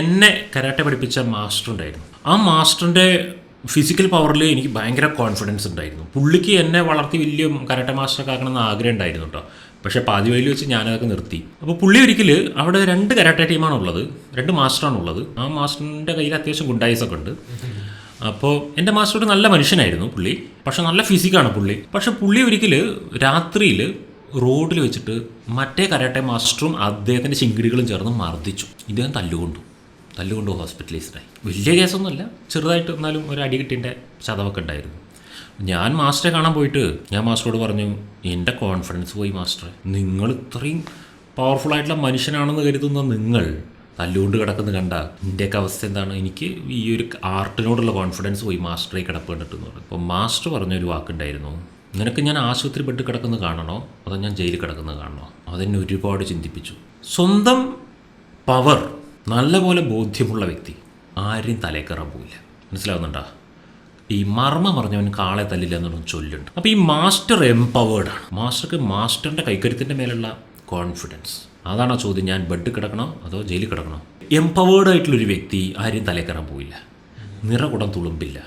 എന്നെ കരാട്ടെ പഠിപ്പിച്ച മാസ്റ്റർ ഉണ്ടായിരുന്നു. ആ മാസ്റ്ററിൻ്റെ ഫിസിക്കൽ പവറിൽ എനിക്ക് ഭയങ്കര കോൺഫിഡൻസ് ഉണ്ടായിരുന്നു. പുള്ളിക്ക് എന്നെ വളർത്തി വലിയ കരാട്ടെ മാസ്റ്ററൊക്കെ ആക്കണമെന്ന് ആഗ്രഹം ഉണ്ടായിരുന്നു കേട്ടോ. പക്ഷേ പാതി വഴിയിൽ വെച്ച് ഞാനതൊക്കെ നിർത്തി. അപ്പോൾ പുള്ളി ഒരിക്കൽ അവിടെ 2 കരാട്ടെ ടീമാണുള്ളത്, 2 മാസ്റ്ററാണുള്ളത്. ആ മാസ്റ്ററിൻ്റെ കയ്യിൽ അത്യാവശ്യം ഗുണ്ടായിസൊക്കെ ഉണ്ട്. അപ്പോൾ എൻ്റെ മാസ്റ്റർ ഒരു നല്ല മനുഷ്യനായിരുന്നു പുള്ളി, പക്ഷെ നല്ല ഫിസിക്കാണ് പുള്ളി. പക്ഷെ പുള്ളി ഒരിക്കൽ രാത്രിയിൽ റോഡിൽ വെച്ചിട്ട് മറ്റേ കരാട്ടെ മാസ്റ്ററും അദ്ദേഹത്തിൻ്റെ ചിങ്കിടികളും ചേർന്ന് മർദ്ദിച്ചു. ഇദ്ദേഹം തല്ലുകൊണ്ട് ഹോസ്പിറ്റലൈസ്ഡായി. വലിയ കേസൊന്നുമല്ല, ചെറുതായിട്ട് എന്നാലും ഒരു അടി കിട്ടിൻ്റെ ചതവൊക്കെ ഉണ്ടായിരുന്നു. ഞാൻ മാസ്റ്ററെ കാണാൻ പോയിട്ട് ഞാൻ മാസ്റ്ററോട് പറഞ്ഞു, എൻ്റെ കോൺഫിഡൻസ് പോയി മാസ്റ്ററെ, നിങ്ങൾ ഇത്രയും പവർഫുള്ളായിട്ടുള്ള മനുഷ്യനാണെന്ന് കരുതുന്ന നിങ്ങൾ തല്ലുകൊണ്ട് കിടക്കുന്നത് കണ്ട എൻ്റെയൊക്കെ അവസ്ഥ എന്താണ്, എനിക്ക് ഈ ഒരു ആർട്ടിനോടുള്ള കോൺഫിഡൻസ് പോയി മാസ്റ്ററെ കിടപ്പ് കണ്ടിട്ടെന്ന് പറഞ്ഞു. അപ്പോൾ മാസ്റ്റർ പറഞ്ഞൊരു വാക്കുണ്ടായിരുന്നു, നിനക്ക് ഞാൻ ആശുപത്രി ബെഡ് കിടക്കുന്നത് കാണണോ അതോ ഞാൻ ജയിലിൽ കിടക്കുന്നത് കാണണോ? അതെന്നെ ഒരുപാട് ചിന്തിപ്പിച്ചു. സ്വന്തം പവർ നല്ലപോലെ ബോധ്യമുള്ള വ്യക്തി ആരെയും തലേ കയറാൻ പോയില്ല. മനസ്സിലാവുന്നുണ്ടോ? ഈ മർമ്മം പറഞ്ഞവൻ കാളെ തല്ലില്ല എന്നൊരു ചൊല്ലുണ്ട്. അപ്പോൾ ഈ മാസ്റ്റർ എംപവേർഡാണ്. മാസ്റ്റർക്ക് മാസ്റ്ററിൻ്റെ കൈക്കരുത്തിൻ്റെ മേലുള്ള കോൺഫിഡൻസ്. അതാണ് ആ ചോദ്യം, ഞാൻ ബെഡ് കിടക്കണോ അതോ ജയിലിൽ കിടക്കണോ? എംപവേർഡ് ആയിട്ടുള്ളൊരു വ്യക്തി ആരെയും തലേ കയറാൻ പോയില്ല, നിറകുടം തുളുമ്പില്ല.